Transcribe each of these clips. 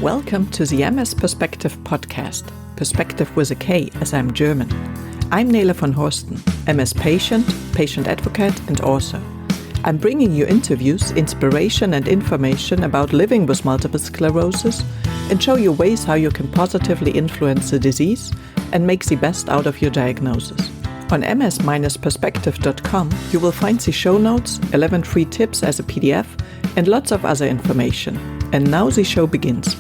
Welcome to the MS-Perspektive podcast, Perspective with a K as I'm German. I'm Nele von Horsten, MS patient, patient advocate and author. I'm bringing you interviews, inspiration and information about living with multiple sclerosis and show you ways how you can positively influence the disease and make the best out of your diagnosis. On ms-perspektive.com you will find the show notes, 11 free tips as a PDF and lots of other information. And now the show begins.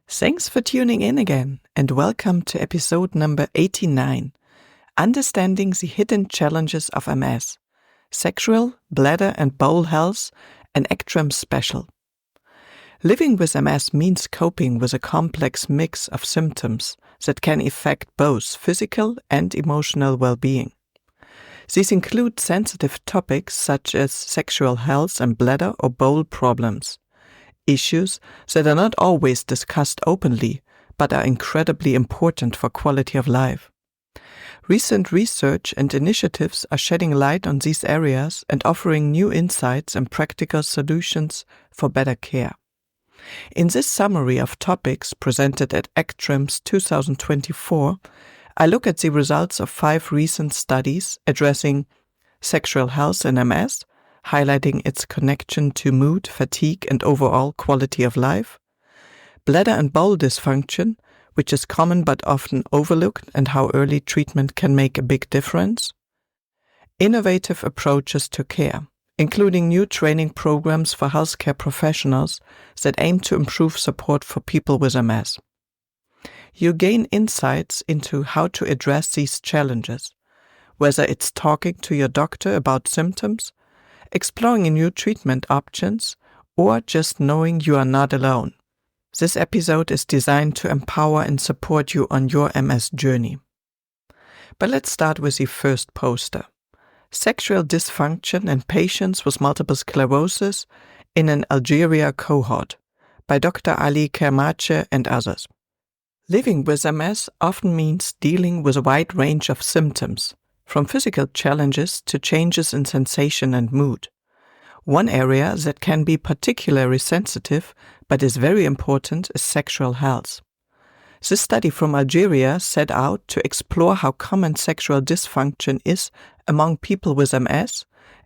Thanks for tuning in again and welcome to episode number 89, Understanding the Hidden Challenges of MS, Sexual, Bladder and Bowel Health, an ECTRIMS special. Living with MS means coping with a complex mix of symptoms that can affect both physical and emotional well-being. These include sensitive topics such as sexual health and bladder or bowel problems, issues that are not always discussed openly but are incredibly important for quality of life. Recent research and initiatives are shedding light on these areas and offering new insights and practical solutions for better care. In this summary of topics presented at ECTRIMS 2024, I look at the results of 5 recent studies addressing sexual health in MS, highlighting its connection to mood, fatigue, and overall quality of life, bladder and bowel dysfunction, which is common but often overlooked, and how early treatment can make a big difference, innovative approaches to care, including new training programs for healthcare professionals that aim to improve support for people with MS. You gain insights into how to address these challenges, whether it's talking to your doctor about symptoms, exploring new treatment options, or just knowing you are not alone. This episode is designed to empower and support you on your MS journey. But let's start with the first poster. Sexual dysfunction in patients with multiple sclerosis in an Algeria cohort by Dr. Ali Kermache and others. Living with MS often means dealing with a wide range of symptoms, from physical challenges to changes in sensation and mood. One area that can be particularly sensitive but is very important is sexual health. This study from Algeria set out to explore how common sexual dysfunction is among people with MS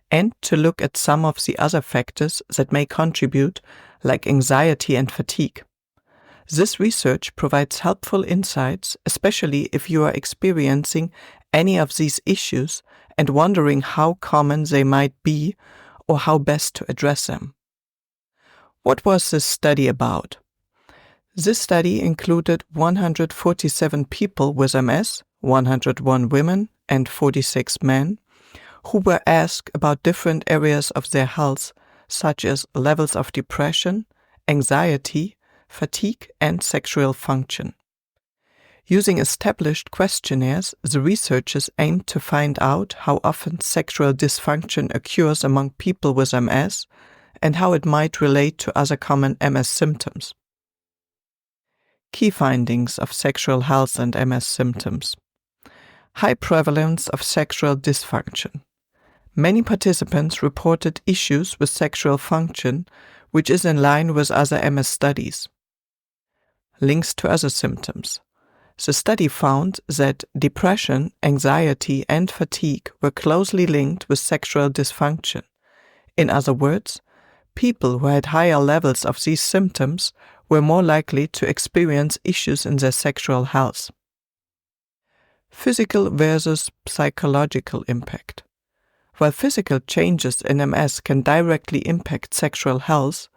and to look at some of the other factors that may contribute, like anxiety and fatigue. This research provides helpful insights, especially if you are experiencing any of these issues and wondering how common they might be or how best to address them. What was this study about? This study included 147 people with MS, 101 women and 46 men, who were asked about different areas of their health, such as levels of depression, anxiety, fatigue, and sexual function. Using established questionnaires, the researchers aimed to find out how often sexual dysfunction occurs among people with MS and how it might relate to other common MS symptoms. Key findings of sexual health and MS symptoms. High prevalence of sexual dysfunction. Many participants reported issues with sexual function, which is in line with other MS studies. Links to other symptoms. The study found that depression, anxiety, and fatigue were closely linked with sexual dysfunction. In other words, people who had higher levels of these symptoms were more likely to experience issues in their sexual health. Physical versus psychological impact. While physical changes in MS can directly impact sexual health,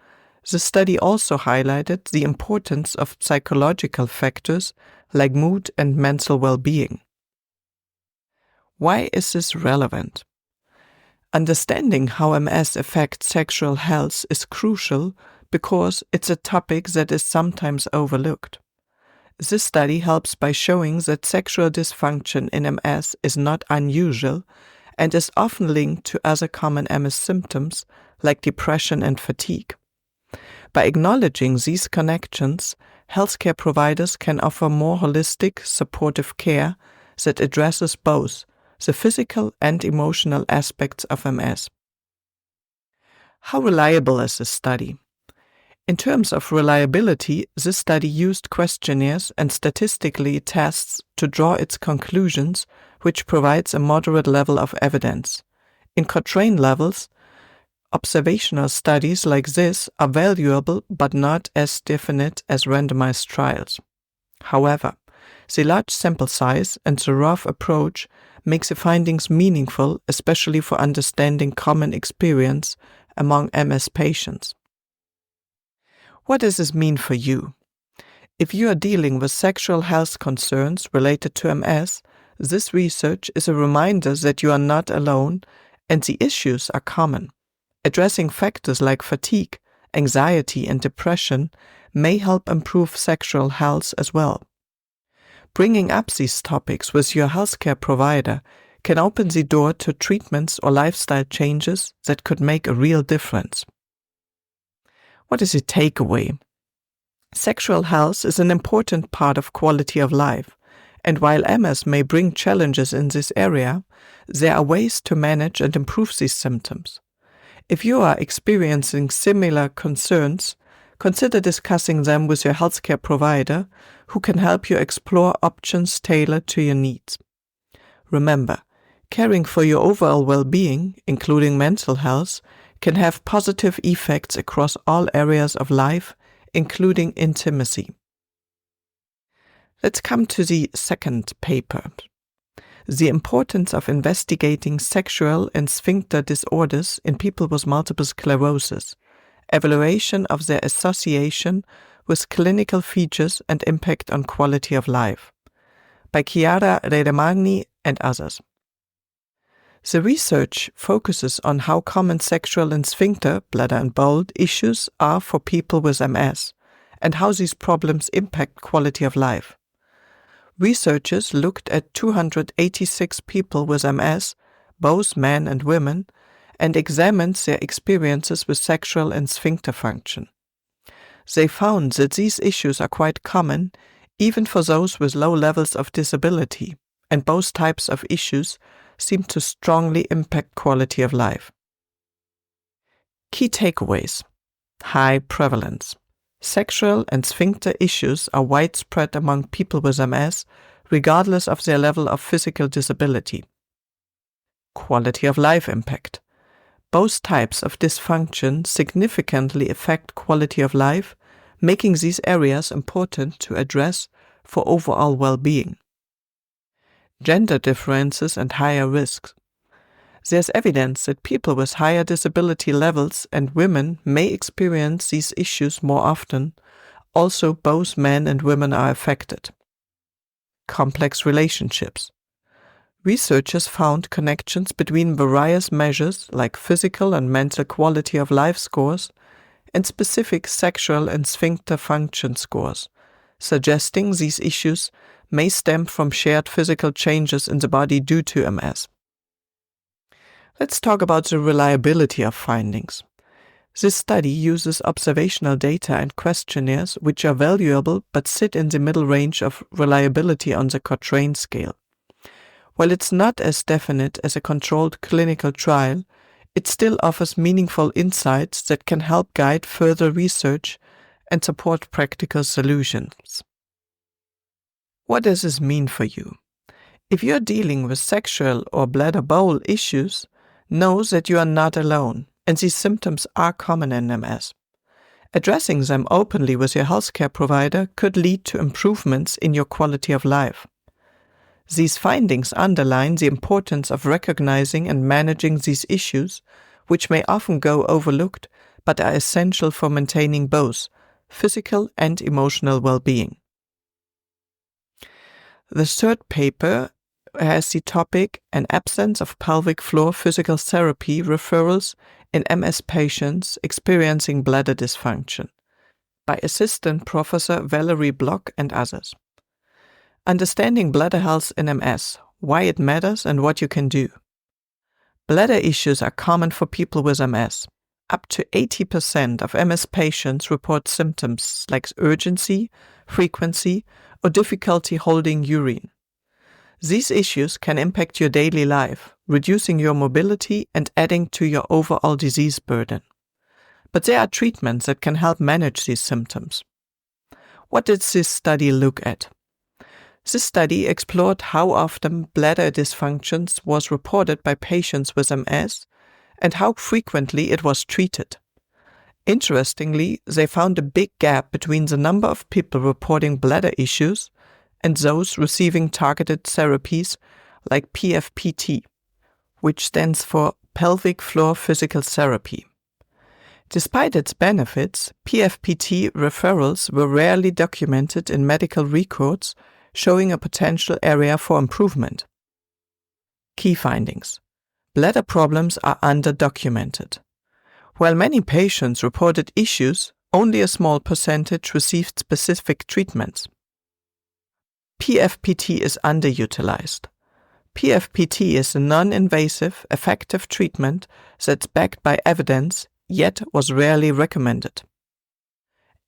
the study also highlighted the importance of psychological factors like mood and mental well-being. Why is this relevant? Understanding how MS affects sexual health is crucial because it's a topic that is sometimes overlooked. This study helps by showing that sexual dysfunction in MS is not unusual and is often linked to other common MS symptoms like depression and fatigue. By acknowledging these connections, healthcare providers can offer more holistic, supportive care that addresses both the physical and emotional aspects of MS. How reliable is this study? In terms of reliability, this study used questionnaires and statistically tests to draw its conclusions, which provides a moderate level of evidence. In Cochrane levels, observational studies like this are valuable but not as definite as randomized trials. However, the large sample size and the rough approach makes the findings meaningful, especially for understanding common experience among MS patients. What does this mean for you? If you are dealing with sexual health concerns related to MS, this research is a reminder that you are not alone and the issues are common. Addressing factors like fatigue, anxiety, and depression may help improve sexual health as well. Bringing up these topics with your healthcare provider can open the door to treatments or lifestyle changes that could make a real difference. What is the takeaway? Sexual health is an important part of quality of life, and while MS may bring challenges in this area, there are ways to manage and improve these symptoms. If you are experiencing similar concerns, consider discussing them with your healthcare provider, who can help you explore options tailored to your needs. Remember, caring for your overall well-being, including mental health, can have positive effects across all areas of life, including intimacy. Let's come to the second paper. The importance of investigating sexual and sphincter disorders in people with multiple sclerosis. Evaluation of their association with clinical features and impact on quality of life. By Chiara Redemagni and others. The research focuses on how common sexual and sphincter, bladder and bowel issues are for people with MS and how these problems impact quality of life. Researchers looked at 286 people with MS, both men and women, and examined their experiences with sexual and sphincter function. They found that these issues are quite common, even for those with low levels of disability, and both types of issues seem to strongly impact quality of life. Key takeaways: high prevalence. Sexual and sphincter issues are widespread among people with MS, regardless of their level of physical disability. Quality of life impact. Both types of dysfunction significantly affect quality of life, making these areas important to address for overall well-being. Gender differences and higher risks. There's evidence that people with higher disability levels and women may experience these issues more often. Also, both men and women are affected. Complex relationships. Researchers found connections between various measures like physical and mental quality of life scores and specific sexual and sphincter function scores, suggesting these issues may stem from shared physical changes in the body due to MS. Let's talk about the reliability of findings. This study uses observational data and questionnaires which are valuable but sit in the middle range of reliability on the Cochrane scale. While it's not as definite as a controlled clinical trial, it still offers meaningful insights that can help guide further research and support practical solutions. What does this mean for you? If you're dealing with sexual or bladder-bowel issues, know that you are not alone, and these symptoms are common in MS. Addressing them openly with your healthcare provider could lead to improvements in your quality of life. These findings underline the importance of recognizing and managing these issues, which may often go overlooked but are essential for maintaining both physical and emotional well-being. The third paper has the topic An Absence of Pelvic Floor Physical Therapy Referrals in MS Patients Experiencing Bladder Dysfunction by Assistant Professor Valerie Block and others. Understanding bladder health in MS, why it matters and what you can do. Bladder issues are common for people with MS. Up to 80% of MS patients report symptoms like urgency, frequency, or difficulty holding urine. These issues can impact your daily life, reducing your mobility and adding to your overall disease burden. but there are treatments that can help manage these symptoms. What did this study look at? This study explored how often bladder dysfunctions was reported by patients with MS and how frequently it was treated. Interestingly, they found a big gap between the number of people reporting bladder issues and those receiving targeted therapies like PFPT, which stands for pelvic floor physical therapy. Despite its benefits, PFPT referrals were rarely documented in medical records, showing a potential area for improvement. Key findings. Bladder problems are underdocumented. While many patients reported issues, only a small percentage received specific treatments. PFPT is underutilized. PFPT is a non-invasive, effective treatment that's backed by evidence, yet was rarely recommended.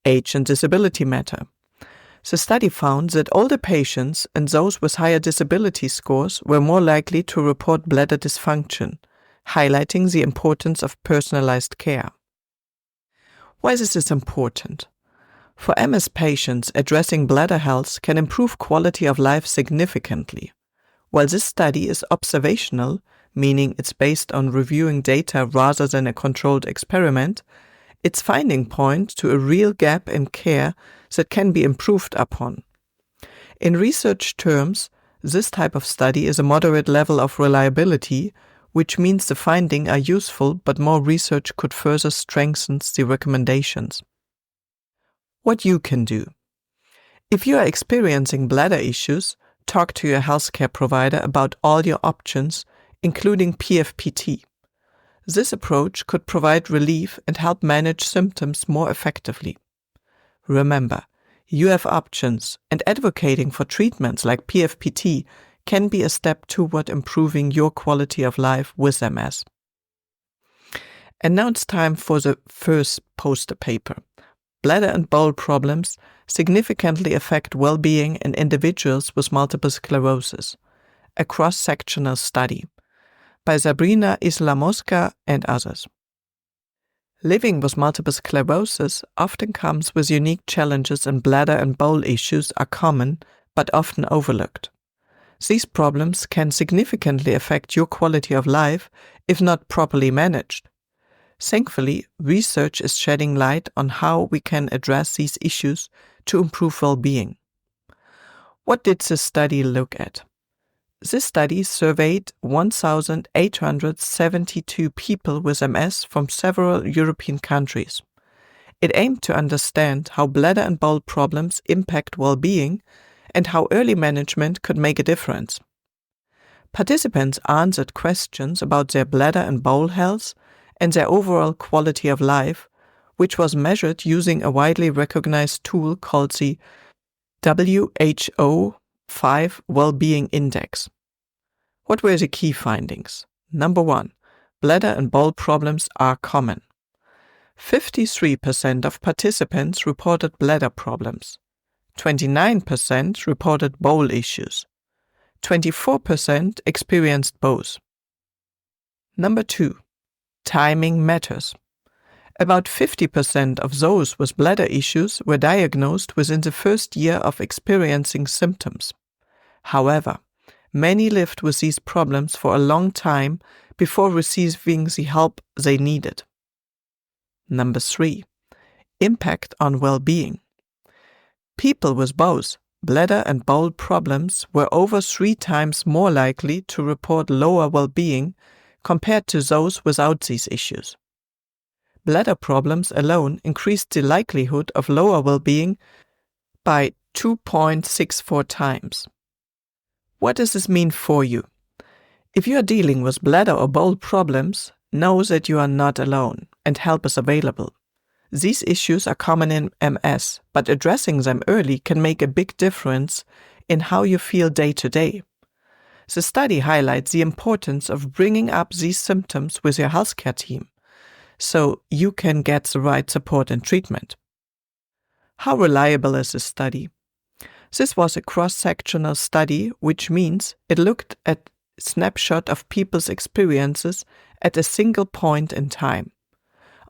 Age and disability matter. The study found that older patients and those with higher disability scores were more likely to report bladder dysfunction, highlighting the importance of personalized care. Why this is important? For MS patients, addressing bladder health can improve quality of life significantly. While this study is observational, meaning it's based on reviewing data rather than a controlled experiment, its finding point to a real gap in care that can be improved upon. In research terms, this type of study is a moderate level of reliability, which means the findings are useful, but more research could further strengthen the recommendations. What you can do. If you are experiencing bladder issues, talk to your healthcare provider about all your options, including PFPT. This approach could provide relief and help manage symptoms more effectively. Remember, you have options, and advocating for treatments like PFPT can be a step toward improving your quality of life with MS. And now it's time for the first poster paper. Bladder and bowel problems significantly affect well-being in individuals with multiple sclerosis, a cross-sectional study by Sabrina Isla-Mosca and others. Living with multiple sclerosis often comes with unique challenges, and bladder and bowel issues are common but often overlooked. These problems can significantly affect your quality of life if not properly managed. Thankfully, research is shedding light on how we can address these issues to improve well-being. What did this study look at? This study surveyed 1,872 people with MS from several European countries. It aimed to understand how bladder and bowel problems impact well-being and how early management could make a difference. Participants answered questions about their bladder and bowel health and their overall quality of life, which was measured using a widely recognized tool called the WHO 5 Well-Being Index. What were the key findings? Number 1. Bladder and bowel problems are common. 53% of participants reported bladder problems. 29% reported bowel issues. 24% experienced both. Number 2. Timing matters. About 50% of those with bladder issues were diagnosed within the first year of experiencing symptoms. However, many lived with these problems for a long time before receiving the help they needed. Number 3. Impact on well-being. People with both bladder and bowel problems were over 3 times more likely to report lower well-being compared to those without these issues. Bladder problems alone increased the likelihood of lower well-being by 2.64 times. What does this mean for you? If you are dealing with bladder or bowel problems, know that you are not alone and help is available. These issues are common in MS, but addressing them early can make a big difference in how you feel day to day. The study highlights the importance of bringing up these symptoms with your healthcare team, so you can get the right support and treatment. How reliable is this study? This was a cross-sectional study, which means it looked at a snapshot of people's experiences at a single point in time.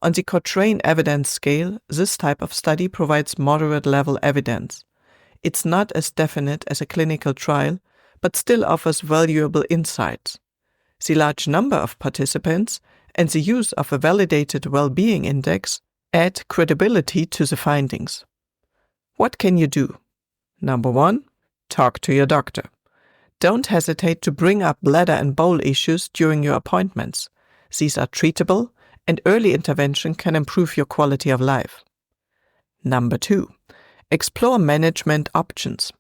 On the Cochrane evidence scale, this type of study provides moderate-level evidence. It's not as definite as a clinical trial, but still offers valuable insights. The large number of participants and the use of a validated well-being index add credibility to the findings. What can you do? Number 1, talk to your doctor. Don't hesitate to bring up bladder and bowel issues during your appointments. These are treatable, and early intervention can improve your quality of life. Number 2, explore management options.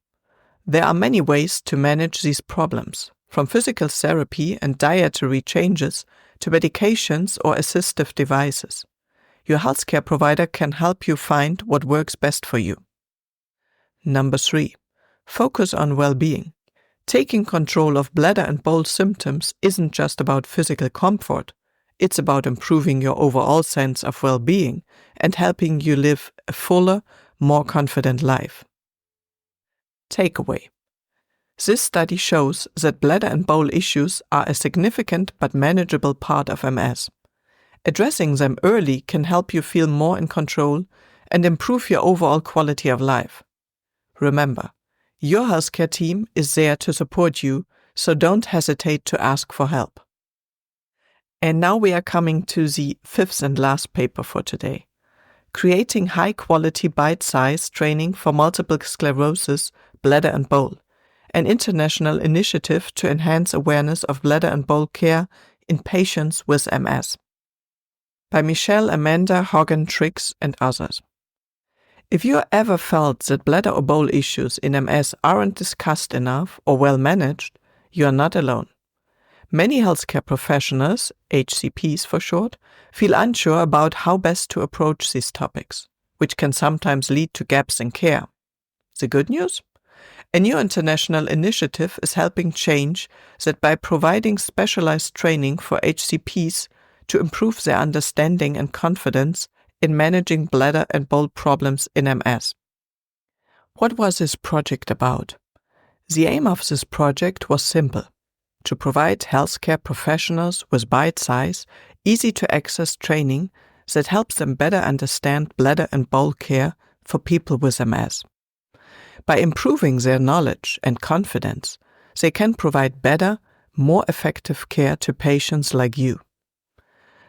There are many ways to manage these problems, from physical therapy and dietary changes to medications or assistive devices. Your healthcare provider can help you find what works best for you. Number 3, focus on well-being. Taking control of bladder and bowel symptoms isn't just about physical comfort. It's about improving your overall sense of well-being and helping you live a fuller, more confident life. Takeaway. This study shows that bladder and bowel issues are a significant but manageable part of MS. Addressing them early can help you feel more in control and improve your overall quality of life. Remember, your healthcare team is there to support you, so don't hesitate to ask for help. And now we are coming to the 5th and last paper for today. Creating high-quality bite-sized training for multiple sclerosis, bladder and bowel, an international initiative to enhance awareness of bladder and bowel care in patients with MS. By Michelle, Amanda, Hogan, Triggs, and others. If you ever felt that bladder or bowel issues in MS aren't discussed enough or well managed, you are not alone. Many healthcare professionals, HCPs for short, feel unsure about how best to approach these topics, which can sometimes lead to gaps in care. The good news? A new international initiative is helping change that by providing specialized training for HCPs to improve their understanding and confidence in managing bladder and bowel problems in MS. What was this project about? The aim of this project was simple: to provide healthcare professionals with bite-sized, easy-to-access training that helps them better understand bladder and bowel care for people with MS. By improving their knowledge and confidence, they can provide better, more effective care to patients like you.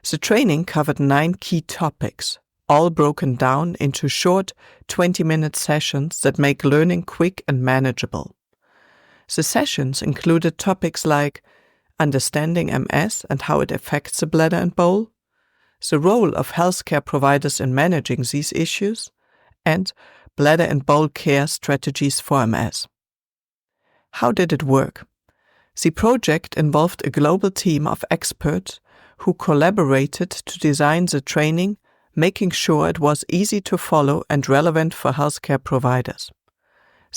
The training covered 9 key topics, all broken down into short 20-minute sessions that make learning quick and manageable. The sessions included topics like understanding MS and how it affects the bladder and bowel, the role of healthcare providers in managing these issues, and bladder and bowel care strategies for MS. How did it work? The project involved a global team of experts who collaborated to design the training, making sure it was easy to follow and relevant for healthcare providers.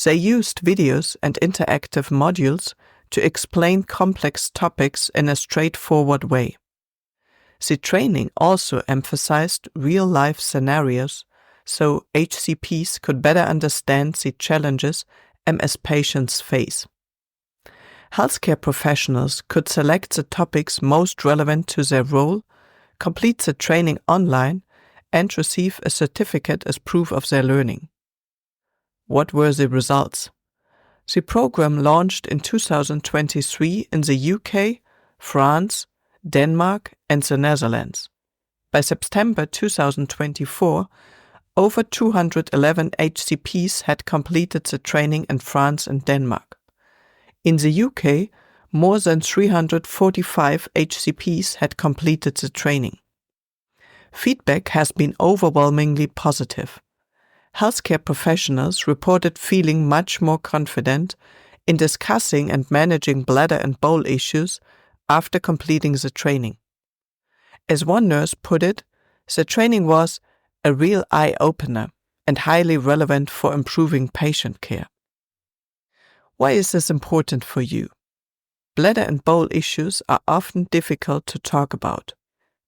They used videos and interactive modules to explain complex topics in a straightforward way. The training also emphasized real-life scenarios so HCPs could better understand the challenges MS patients face. Healthcare professionals could select the topics most relevant to their role, complete the training online, and receive a certificate as proof of their learning. What were the results? The program launched in 2023 in the UK, France, Denmark, and the Netherlands. By September 2024, over 211 HCPs had completed the training in France and Denmark. In the UK, more than 345 HCPs had completed the training. Feedback has been overwhelmingly positive. Healthcare professionals reported feeling much more confident in discussing and managing bladder and bowel issues after completing the training. As one nurse put it, the training was a real eye-opener and highly relevant for improving patient care. Why is this important for you? Bladder and bowel issues are often difficult to talk about,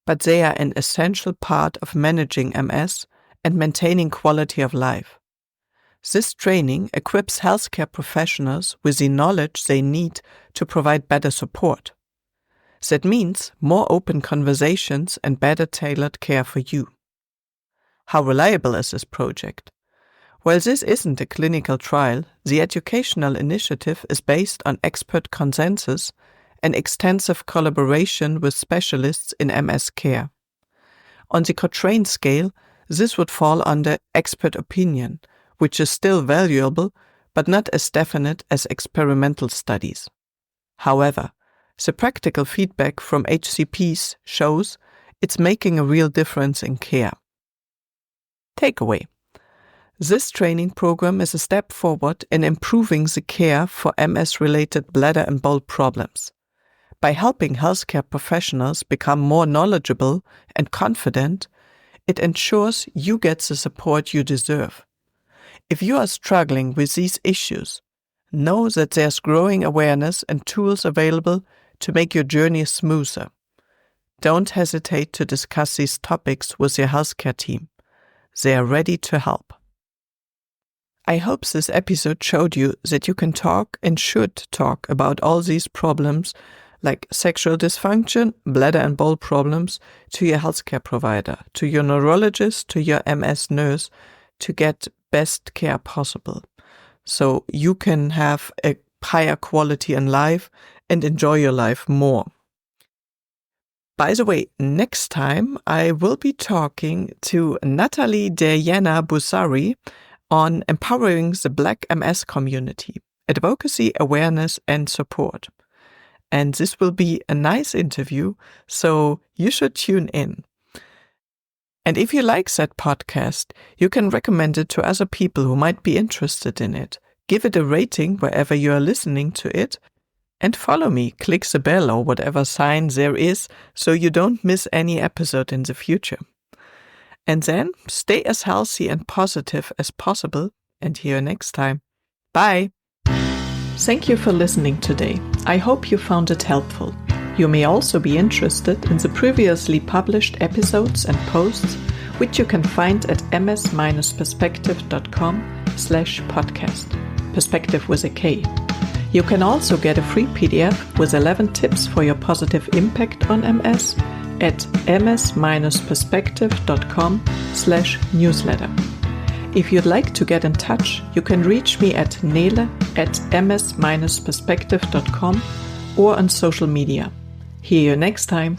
but they are an essential part of managing MS and maintaining quality of life. This training equips healthcare professionals with the knowledge they need to provide better support. That means more open conversations and better tailored care for you. How reliable is this project? While this isn't a clinical trial, the educational initiative is based on expert consensus and extensive collaboration with specialists in MS care. On the Cochrane scale, this would fall under expert opinion, which is still valuable, but not as definite as experimental studies. However, the practical feedback from HCPs shows it's making a real difference in care. Takeaway. This training program is a step forward in improving the care for MS-related bladder and bowel problems. By helping healthcare professionals become more knowledgeable and confident, it ensures you get the support you deserve. If you are struggling with these issues, know that there's growing awareness and tools available to make your journey smoother. Don't hesitate to discuss these topics with your healthcare team. They are ready to help. I hope this episode showed you that you can talk and should talk about all these problems like sexual dysfunction, bladder and bowel problems to your healthcare provider, to your neurologist, to your MS nurse to get best care possible. So you can have a higher quality in life and enjoy your life more. By the way, next time I will be talking to Natalie Diana Busari on empowering the Black MS community, advocacy, awareness, and support. And this will be a nice interview, so you should tune in. And if you like that podcast, you can recommend it to other people who might be interested in it. Give it a rating wherever you are listening to it, and follow me, click the bell or whatever sign there is so you don't miss any episode in the future. And then stay as healthy and positive as possible, and see you next time. Bye! Thank you for listening today. I hope you found it helpful. You may also be interested in the previously published episodes and posts, which you can find at ms-perspektive.com/podcast. Perspective with a K. You can also get a free PDF with 11 tips for your positive impact on MS at ms-perspektive.com/newsletter. If you'd like to get in touch, you can reach me at nele@ms-perspektive.com or on social media. See you next time.